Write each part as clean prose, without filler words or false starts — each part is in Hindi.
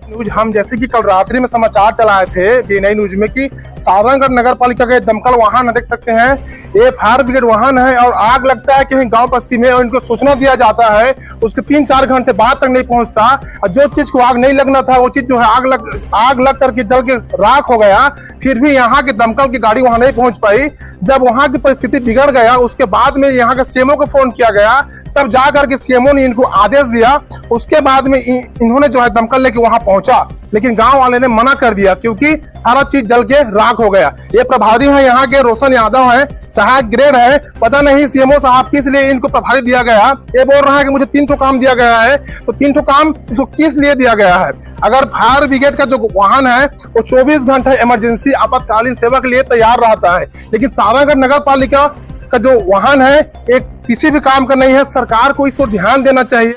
न्यूज हम जैसे कि कल रात्रि में समाचार चलाए थे D9 न्यूज में कि सारंगगढ़ नगर पालिका के दमकल वाहन देख सकते हैं, ये फायर ब्रिगेड वाहन है और आग लगता है कहीं गांव बस्ती में और इनको सूचना दिया जाता है, उसके 3-4 घंटे बाद तक नहीं पहुंचता और जो चीज को आग नहीं लगना था वो चीज जो है आग लग करके जल के राख हो गया। फिर भी यहाँ के दमकल की गाड़ी वहां नहीं पहुंच पाई। जब वहां की परिस्थिति बिगड़ गया उसके बाद में यहाँ के सीएमओ को फोन किया गया, तब जा करके सीएमओ ने इनको आदेश दिया। उसके बाद में इन्होंने जो है दमकल लेके वहां पहुंचा, लेकिन गांव वाले ने मना कर दिया क्योंकि सारा चीज जल के राख हो गया। ये प्रभारी है यहाँ के रोशन यादव है, सहायक ग्रेड है। पता नहीं सीएमओ साहब किस लिए इनको प्रभारी दिया गया। ये बोल रहा है कि मुझे 3 ठो काम दिया गया है, तो 3 ठो काम इसको किस लिए दिया गया है। अगर फायर ब्रिगेड का जो वाहन है वो 24 घंटे इमरजेंसी आपातकालीन सेवा के लिए तैयार रहता है, लेकिन सारंगगढ़ नगर पालिका का जो वाहन है एक किसी भी काम का नहीं है। सरकार को इस पर ध्यान देना चाहिए।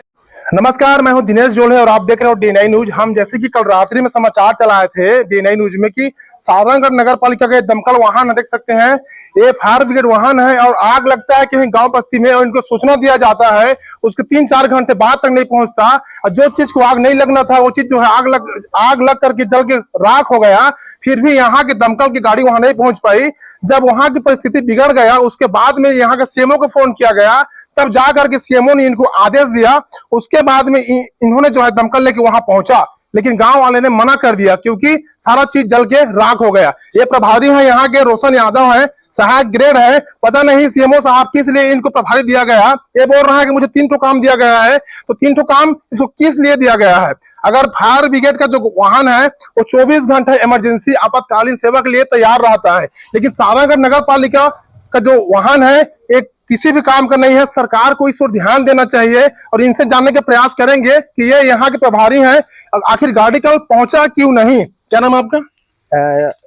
नमस्कार, मैं हूं दिनेश जोले और आप देख रहे हो D9 न्यूज। हम जैसे कि कल रात्रि में समाचार चलाए थे D9 न्यूज में कि सारंगगढ़ नगर पालिका के दमकल वाहन देख सकते हैं, ये फायर ब्रिगेड वाहन है और आग लगता है कहीं गांव बस्ती में और इनको सूचना दिया जाता है, उसके 3-4 घंटे बाद तक नहीं पहुंचता और जो चीज को आग नहीं लगना था वो चीज जो है आग लग करके जल के राख हो गया। फिर भी यहाँ के दमकल की गाड़ी वहां नहीं पहुंच पाई। जब वहां की परिस्थिति बिगड़ गया उसके बाद में यहाँ के सीएमओ को फोन किया गया, तब जा करके सीएमओ ने इनको आदेश दिया। उसके बाद में इन्होंने जो है दमकल लेके वहां पहुंचा, लेकिन गांव वाले ने मना कर दिया क्योंकि सारा चीज जल के राख हो गया। ये प्रभारी है यहाँ के रोशन यादव है, सहायक ग्रेड है। पता नहीं सीएमओ साहब किस लिए इनको प्रभारी दिया गया। ये बोल रहा है कि मुझे 3 ठो काम दिया गया है, तो 3 ठो काम इसको किस लिए दिया गया है। अगर फायर ब्रिगेड का जो वाहन है वो 24 घंटे इमरजेंसी आपातकालीन सेवा के लिए तैयार रहता है, लेकिन सारंगगढ़ नगर पालिका का जो वाहन है एक किसी भी काम का नहीं है। सरकार को इस पर ध्यान देना चाहिए और इनसे जानने के प्रयास करेंगे कि ये यहाँ के प्रभारी हैं, आखिर गाड़ी कल पहुंचा क्यों नहीं। क्या नाम आपका?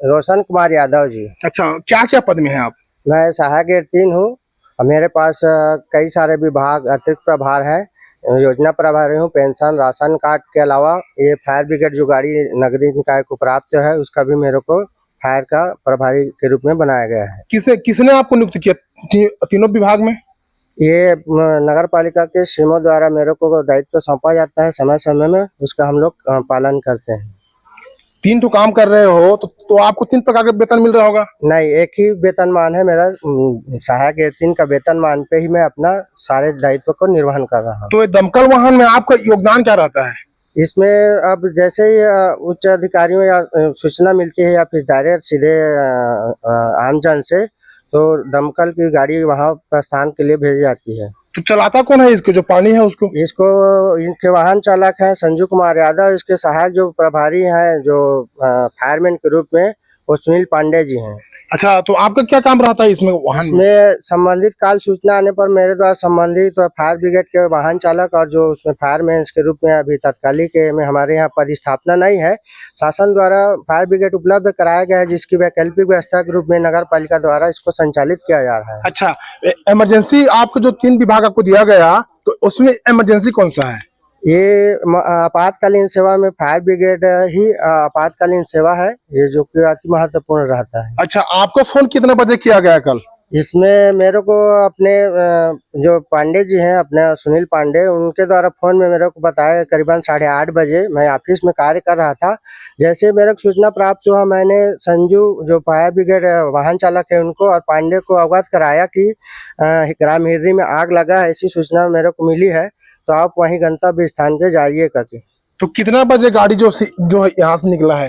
रोशन कुमार यादव जी। अच्छा, क्या क्या पद में है आप? मैं सहायक ग्रेड 3 हूँ। मेरे पास कई सारे विभाग अतिरिक्त प्रभार है। योजना प्रभारी हूँ, पेंशन राशन कार्ड के अलावा ये फायर ब्रिगेड जो गाड़ी नगरीय निकाय को प्राप्त है उसका भी मेरे को फायर का प्रभारी के रूप में बनाया गया है। किसने आपको नियुक्त किया तीनों विभाग में? ये नगर पालिका के सीएमओ द्वारा मेरे को दायित्व सौंपा जाता है, समय समय में उसका हम लोग पालन करते हैं। 3 ठो काम कर रहे हो तो आपको 3 प्रकार का वेतन मिल रहा होगा? नहीं, एक ही वेतनमान है मेरा। सहायक ग्रेड 3 का वेतनमान पे ही मैं अपना सारे दायित्व को निर्वहन कर रहा हूँ। तो ये दमकल वाहन में आपका योगदान क्या रहता है? इसमें अब जैसे ही उच्च अधिकारियों या सूचना मिलती है या फिर डायरेक्ट सीधे आमजन से, तो दमकल की गाड़ी वहां प्रस्थान के लिए भेजी जाती है। तो चलाता कौन है इसको, जो पानी है उसको? इनके वाहन चालक है संजू कुमार यादव। इसके सहायक जो प्रभारी हैं जो फायरमैन के रूप में वो सुनील पांडे जी हैं। अच्छा, तो आपका क्या काम रहता है इसमें वाहन में? संबंधित काल सूचना आने पर मेरे द्वारा संबंधित फायर ब्रिगेड के वाहन चालक और जो उसमें फायरमैन के रूप में अभी तत्कालिक में हमारे यहाँ पदस्थापना नहीं है, शासन द्वारा फायर ब्रिगेड उपलब्ध कराया गया है, जिसकी वैकल्पिक व्यवस्था के रूप में नगर पालिका द्वारा इसको संचालित किया जा रहा है। अच्छा, इमरजेंसी आपको जो 3 विभाग आपको दिया गया तो उसमें इमरजेंसी कौन सा है? ये आपातकालीन सेवा में फायर ब्रिगेड ही आपातकालीन सेवा है, ये जो कि अति महत्वपूर्ण रहता है। अच्छा, आपको फोन कितने बजे किया गया कल? इसमें मेरे को अपने जो पांडे जी हैं, अपने सुनील पांडे, उनके द्वारा फोन में मेरे को बताया करीबन 8:30 बजे। मैं ऑफिस में कार्य कर रहा था। जैसे मेरे को सूचना प्राप्त हुआ, मैंने संजू जो फायर ब्रिगेड वाहन चालक है उनको और पांडे को अवगत कराया कि ग्राम हिर्री में आग लगा है, ऐसी सूचना मेरे को मिली है, तो आप वहीं गंतव्य स्थान पे जाइए करके। तो कितना बजे गाड़ी जो यहाँ से निकला है?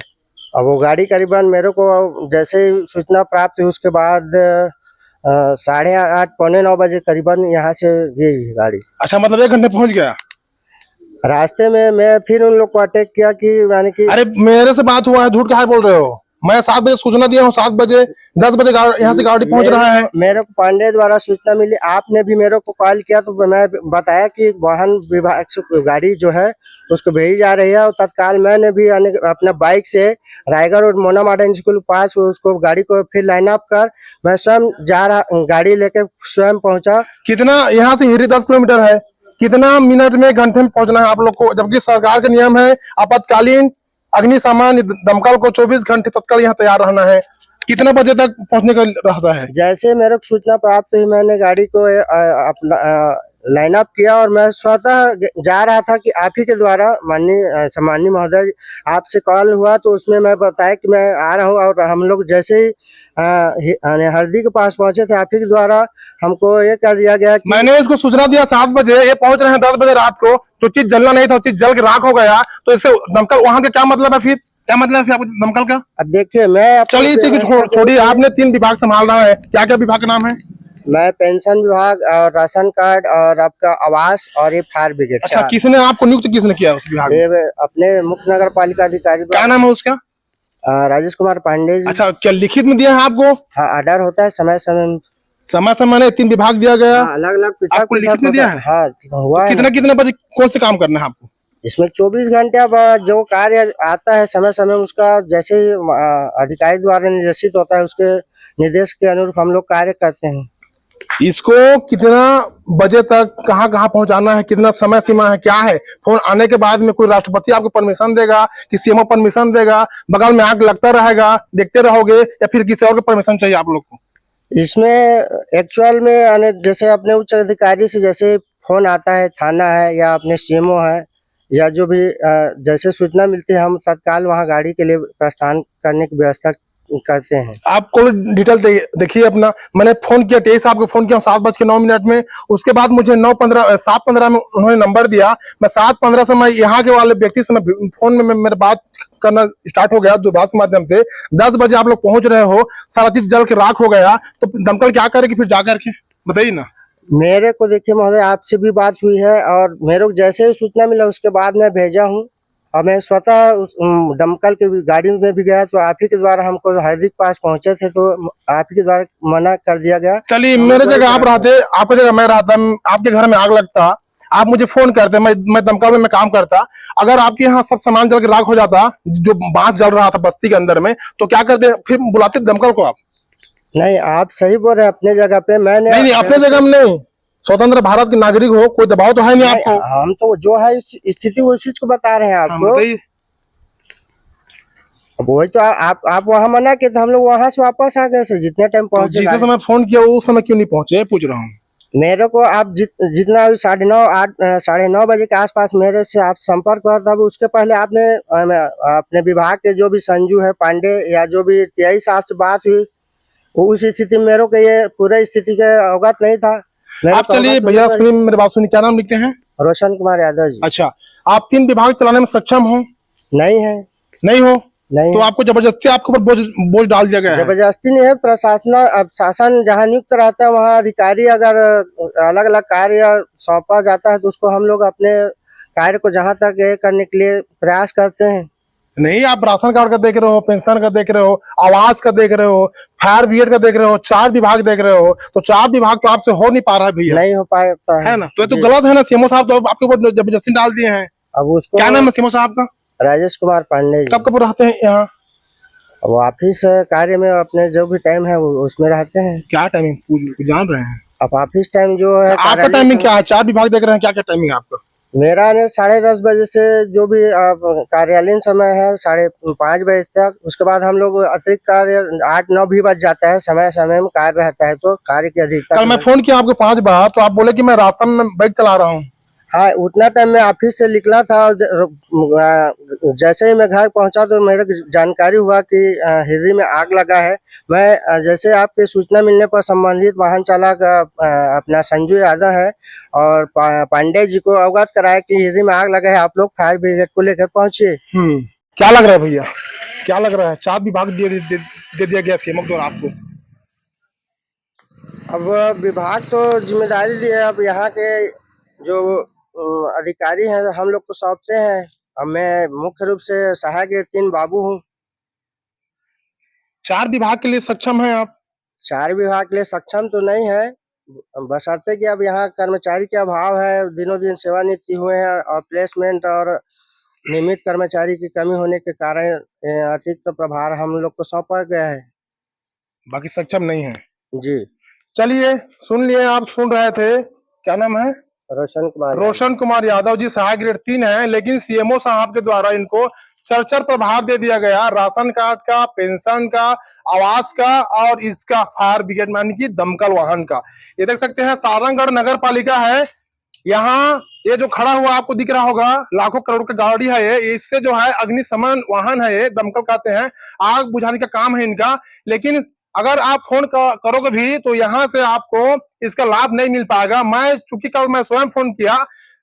अब वो गाड़ी करीबन मेरे को जैसे ही सूचना प्राप्त हुई उसके बाद 8:30 पौने 9 बजे करीबन यहाँ से गई गाड़ी। अच्छा, मतलब 1 घंटे पहुँच गया। रास्ते में मैं फिर उन लोग को अटैक किया कि यानी कि अरे मेरे से बात हुआ है, झूठ क्या बोल रहे हो? मैं 7 बजे सूचना दिया हूँ, 7 बजे 10 बजे यहाँ से गाड़ी पहुंच रहा है। मेरे को पांडे द्वारा सूचना मिली, आपने भी मेरे को कॉल किया तो मैं बताया कि वाहन विभाग से गाड़ी जो है उसको भेजी जा रही है। और तत्काल मैंने भी अपना बाइक से रायगढ़ और मोना मॉडर्न स्कूल पास उसको गाड़ी को फिर लाइन अप कर मैं स्वयं जा रहा, गाड़ी लेके स्वयं पहुंचा। कितना यहाँ से हिरी 10 किलोमीटर है, कितना मिनट में घंटे में पहुंचना है आप लोग को? जबकि सरकार का नियम है आपातकालीन अग्निशमन दमकल को 24 घंटे तत्काल यहाँ तैयार रहना है। कितना बजे तक पहुंचने का रहता है? जैसे मेरे को सूचना प्राप्त हुई, मैंने गाड़ी को अपना लाइन अप किया और मैं स्वतः जा रहा था कि आप ही के द्वारा माननीय सम्माननीय महोदय आपसे कॉल हुआ, तो उसमें मैं बताया कि मैं आ रहा हूँ, और हम लोग जैसे ही हल्दी के पास पहुंचे थे, आप ही के द्वारा हमको ये कर दिया गया कि मैंने इसको सूचना दिया 7 बजे, ये पहुंच रहे हैं 10 बजे रात को। जो चीज जलना नहीं था वो चीज जल के राख हो गया, तो इससे दमकल वहां का क्या मतलब है? फिर क्या मतलब है फिर आपको दमकल का? अब देखिए मैं चलिए इस चीज को छोड़िए, आपने 3 विभाग संभाल रहा है, क्या क्या विभाग का नाम है? मैं पेंशन विभाग और राशन कार्ड और आपका आवास और ये फायर ब्रिगेड। अच्छा, किसने आपको नियुक्त किसने किया उस विभाग में? ये अपने मुख्य नगर पालिका अधिकारी क्या नाम है उसका? राजेश कुमार पांडे जी। अच्छा, क्या लिखित में दिया है आपको? हाँ, ऑर्डर होता है समय समय समय समय ने 3 विभाग दिया गया, अलग अलग आपको लिखित में दिया है? हाँ हुआ है। कितना कितने बजे कौन से काम करना है आपको? इसमें 24 घंटे अब जो कार्य आता है समय समय उसका जैसे ही अधिकारी द्वारा निर्देशित होता है, उसके निर्देश के अनुरूप हम लोग कार्य करते हैं। इसको कितना बजे तक कहाँ कहाँ पहुंचाना है, कितना समय सीमा है, क्या है? फोन आने के बाद में कोई राष्ट्रपति आपको परमिशन देगा कि सीएमओ परमिशन देगा, बगल में आग लगता रहेगा देखते रहोगे, या फिर किसी और को परमिशन चाहिए आप लोग को? इसमें एक्चुअल में जैसे अपने उच्च अधिकारी से जैसे फोन आता है, थाना है या अपने सीएमओ है या जो भी जैसे सूचना मिलती है, हम तत्काल वहां गाड़ी के लिए प्रस्थान करने की व्यवस्था करते हैं। आप कोई डिटेल देखिए अपना। मैंने फोन किया, 23 आपको फोन किया 7:09 में, उसके बाद मुझे 7:15 में उन्होंने नंबर दिया। मैं 7:15 से मैं यहाँ के वाले व्यक्ति से मैं फोन में मेरे बात करना स्टार्ट हो गया दूरभाष के माध्यम से। 10 बजे आप लोग पहुंच रहे हो, सारा चीज जल के राख हो गया, तो दमकल क्या करेगी फिर जा करके, बताइए ना। मेरे को देखिए महोदय, आपसे भी बात हुई है और मेरे को जैसे ही सूचना मिला उसके बाद मैं भेजा हूँ, और मैं स्वतः उस दमकल की गाड़ी में भी गया, तो आप ही के द्वारा हमको हरदी के पास पहुंचे थे, तो आप ही के द्वारा मना कर दिया गया। चलिए, मेरे जगह आप रहते, आपकी जगह मैं रहता, आपके घर में आग लगता, आप मुझे फोन करते, मैं दमकल में काम करता, अगर आपके यहाँ सब सामान जल के राख हो जाता, जो बांस जल रहा था बस्ती के अंदर में, तो क्या करते? फिर बुलाते दमकल को आप? नहीं, आप सही बोल रहे हैं अपने जगह पे। मैंने नहीं अपने जगह में नहीं, स्वतंत्र भारत के नागरिक हो, कोई दबाव तो है नहीं आपको? हम तो जो है इस स्थिति उस चीज को बता रहे हैं आपको। वही तो आप वहाँ मना किए तो हम लोग वहाँ से वापस आ गए से जितने टाइम पहुंचे। जितने समय फोन किया उस समय क्यों नहीं पहुंचे, पूछ रहा हूँ। मेरे को आप जितना 9:30 बजे के आसपास मेरे से आप संपर्क हुआ, तब उसके पहले आपने अपने विभाग के जो भी संजू है पांडे या जो भी टीआई साहब से बात हुई, उस स्थिति में मेरे को ये पूरे स्थिति के अवगत नहीं था। आप चलिए भैया सुनिए मेरे बात सुनिए, क्या नाम लिखते हैं? रोशन कुमार यादव जी। अच्छा, आप 3 विभाग चलाने में सक्षम हो? नहीं है। नहीं हो? नहीं। तो आपको जबरदस्ती आपके ऊपर बोझ डाल दिया गया है? जबरदस्ती नहीं है, प्रशासन अब शासन जहाँ नियुक्त रहता है वहाँ अधिकारी अगर अलग अलग कार्य सौंपा जाता है तो उसको हम लोग अपने कार्य को जहाँ तक ये करने के लिए प्रयास करते हैं। नहीं, आप राशन कार्ड का देख रहे हो, पेंशन का देख रहे हो, आवास का देख रहे हो, फायर ब्रिगेड का देख रहे हो, 4 विभाग देख रहे हो, तो 4 विभाग तो आपसे हो नहीं पा रहा है भैया। नहीं हो पाता है ना, तो ये तो गलत है ना। सीएमओ साहब तो आपके ऊपर जबरदस्ती डाल दिए हैं। अब उसको क्या नाम है सीएमओ साहब का? राजेश कुमार पांडे। कब रहते हैं यहाँ? वो ऑफिस कार्य में अपने जो भी टाइम है वो उसमें रहते हैं। क्या टाइमिंग जान रहे हैं? अब ऑफिस टाइम जो है आपका टाइमिंग क्या है? 4 विभाग देख रहे हैं, क्या क्या टाइमिंग है आपका? मेरा 10:30 बजे से जो भी कार्यालयीन समय है 5:30 बजे तक। उसके बाद हम लोग अतिरिक्त कार्य 8-9 भी बज जाता है, समय समय में कार्य रहता है, तो कार्य की अधिकता। कल मैं फोन किया आपको 5 बार, तो आप बोले कि मैं रास्ता में बाइक चला रहा हूँ। हाँ, उतना टाइम में ऑफिस से निकला था और जैसे ही मैं घर पहुंचा तो मेरे को जानकारी हुआ कि हिर्री में आग लगा है। मैं जैसे आपके सूचना मिलने पर संबंधित वाहन चालक अपना संजू यादव है और पांडे जी को अवगत कराया कि हिर्री में आग लगा है, आप लोग फायर ब्रिगेड को लेकर पहुंचे। क्या लग रहा है भैया, क्या लग रहा है? 4 विभाग दे दिया गया सीएमओ द्वारा आपको। अब विभाग तो जिम्मेदारी दी है, अब यहाँ के जो अधिकारी हैं हम लोग को सौंपते हैं। अब मैं मुख्य रूप से सहायक 3 बाबू हूँ। 4 विभाग के लिए सक्षम हैं आप? 4 विभाग के लिए सक्षम तो नहीं है, बशर्ते कि अब यहाँ कर्मचारी के अभाव है, दिनों दिन सेवानिवृत्ति हुए हैं और प्लेसमेंट और नियमित कर्मचारी की कमी होने के कारण अतिरिक्त प्रभार हम लोग को सौंपा गया है। बाकी सक्षम नहीं है जी। चलिए, सुन लिए, आप सुन रहे थे, क्या नाम है? रोशन कुमार यादव जी, सहायक ग्रेड 3 है, लेकिन सीएमओ साहब के द्वारा इनको चरचर प्रभार दे दिया गया, राशन कार्ड का, पेंशन का, आवास का और इसका फायर ब्रिगेड यानी कि दमकल वाहन का। ये देख सकते हैं सारंगगढ़ नगर पालिका है, यहाँ ये जो खड़ा हुआ आपको दिख रहा होगा, लाखों करोड़ का गाड़ी है ये, इससे जो है अग्निशमन वाहन है ये, दमकल कहते हैं, आग बुझाने का काम है इनका। लेकिन अगर आप फोन करोगे भी तो यहाँ से आपको इसका लाभ नहीं मिल पाएगा। चूंकि कल मैं स्वयं फोन किया,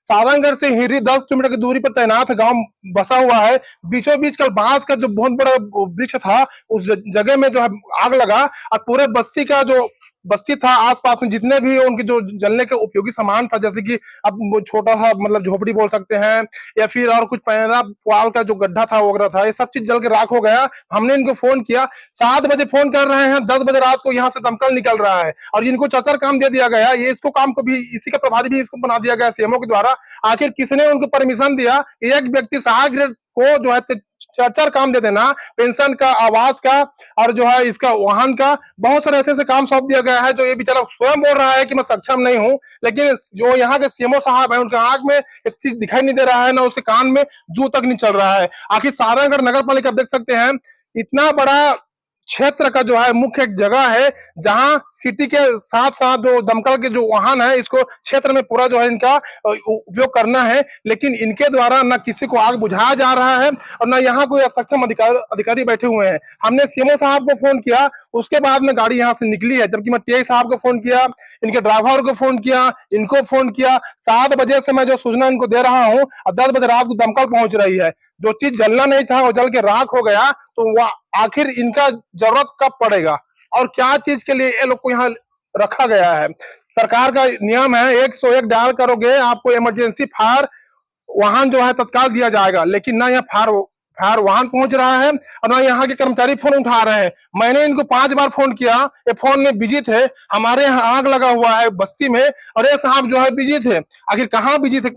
सारंगगढ़ से हिरी 10 किलोमीटर की दूरी पर तैनात गांव बसा हुआ है, बीचों बीच कल बांस का जो बहुत बड़ा वृक्ष था उस जगह में जो है आग लगा, और पूरे बस्ती का जो बस्ती था आसपास में जितने भी उनके जो जलने के उपयोगी सामान था, जैसे कि अब वो छोटा सा मतलब झोपड़ी बोल सकते हैं, या फिर और कुछ पैरा पुआल का जो गड्ढा था वगैरह था, ये सब चीज जल के राख हो गया। हमने इनको फोन किया, 7 बजे फोन कर रहे हैं, 10 बजे रात को यहाँ से दमकल निकल रहा है, और इनको चचर काम दे दिया गया। ये इसको काम को भी इसी का प्रभारी भी इसको बना दिया गया सीएमओ के द्वारा। आखिर किसने उनको परमिशन दिया? एक व्यक्ति सहायक को जो है चचर काम दे देना, पेंशन का, आवास का, और जो है इसका वाहन का, बहुत सारे ऐसे काम सौंप दिया गया है, जो ये बेचारा स्वयं बोल रहा है कि मैं सक्षम नहीं हूं। लेकिन जो यहाँ के सीएमओ साहब है, उनके आंख में इस चीज दिखाई नहीं दे रहा है, ना उसके कान में जू तक नहीं चल रहा है। आखिर सारंगगढ़ नगर पालिका देख सकते हैं, इतना बड़ा क्षेत्र का जो है मुख्य एक जगह है, जहां सिटी के साथ साथ जो दमकल के जो वाहन है, इसको क्षेत्र में पूरा जो है इनका उपयोग करना है। लेकिन इनके द्वारा न किसी को आग बुझाया जा रहा है, और न यहाँ कोई सक्षम अधिकारी बैठे हुए हैं। हमने सीएमओ साहब को फोन किया, उसके बाद में गाड़ी यहाँ से निकली है, जबकि मैं टीआई साहब को फोन किया, इनके ड्राइवर को फोन किया, इनको फोन किया। 7 बजे से मैं जो सूचना इनको दे रहा हूँ, और 10 बजे रात को दमकल पहुंच रही है। जो चीज जलना नहीं था वो जल के राख हो गया, तो वह आखिर इनका जरूरत कब पड़ेगा और क्या चीज के लिए ये लोग को यहाँ रखा गया है? सरकार का नियम है 101 डायल करोगे आपको इमरजेंसी फायर वाहन जो है तत्काल दिया जाएगा, लेकिन ना यहाँ फायर वाहन पहुंच रहा है, और ना यहाँ के कर्मचारी फोन उठा रहे हैं। मैंने इनको 5 बार फोन किया, ये फोन में बिजी थे। हमारे यहाँ आग लगा हुआ है बस्ती में, और ये साहब जो है बिजी थे। आखिर कहाँ बिजी थे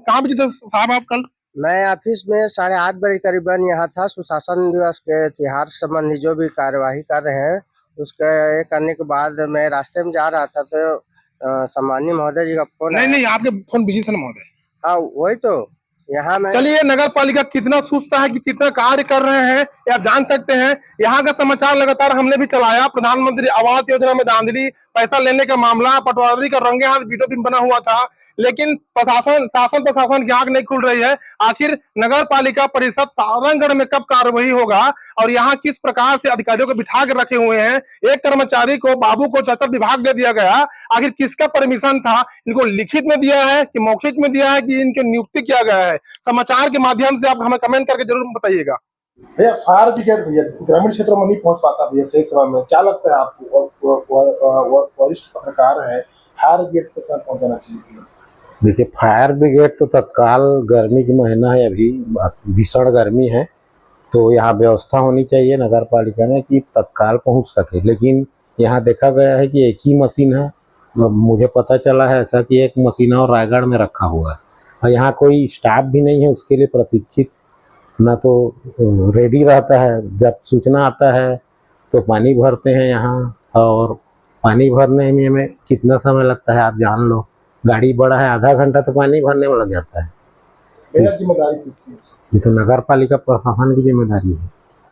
साहब आप कल? मैं ऑफिस में 8:30 बजे करीबन यहाँ था। सुशासन दिवस के त्योहार संबंधी जो भी कार्यवाही कर रहे हैं, उसके करने के बाद मैं रास्ते में जा रहा था, तो सम्माननीय महोदय जी का फोन नहीं, आपके फोन बिजी थे ना महोदय? हाँ, वही तो यहाँ में। चलिए, नगर पालिका कितना सुस्त है कि कितना कार्य कर रहे हैं ये आप जान सकते हैं। यहाँ का समाचार लगातार हमने भी चलाया। प्रधानमंत्री आवास योजना में धांधली, पैसा लेने का मामला, पटवारी का रंगे हाथ वीडियो भी बना हुआ था, लेकिन शासन प्रशासन की आंख नहीं खुल रही है। आखिर नगर पालिका परिषद सारंगगढ़ में कब कार्रवाई होगा, और यहाँ किस प्रकार से अधिकारियों को बिठा कर रखे हुए हैं? एक कर्मचारी को, बाबू को चचर विभाग दे दिया गया। आखिर किसका परमिशन था? इनको लिखित में दिया है कि मौखिक में दिया है कि इनकी नियुक्ति किया गया है? समाचार के माध्यम से आप हमें कमेंट करके जरूर बताइएगा। भैया फायर ब्रिगेड भैया ग्रामीण क्षेत्रों में नहीं पहुंच पाता भैया सही समय में, क्या लगता है आपको? वरिष्ठ पत्रकार है, फायर ब्रिगेड के साथ पहुंचाना चाहिए भैया? देखिए, फायर ब्रिगेड तो तत्काल, गर्मी की महीना है, अभी भीषण गर्मी है, तो यहाँ व्यवस्था होनी चाहिए नगर पालिका में कि तत्काल पहुँच सके। लेकिन यहाँ देखा गया है कि एक ही मशीन है। मुझे पता चला है ऐसा कि एक मशीन और रायगढ़ में रखा हुआ है, और यहाँ कोई स्टाफ भी नहीं है उसके लिए प्रशिक्षित, ना तो रेडी रहता है। जब सूचना आता है तो पानी भरते हैं यहाँ, और पानी भरने में हमें कितना समय लगता है आप जान लो। गाड़ी बड़ा है, आधा घंटा तो पानी भरने में लग जाता है। भैया जिम्मेदारी किसकी है? ये तो नगर पालिका प्रशासन की जिम्मेदारी है।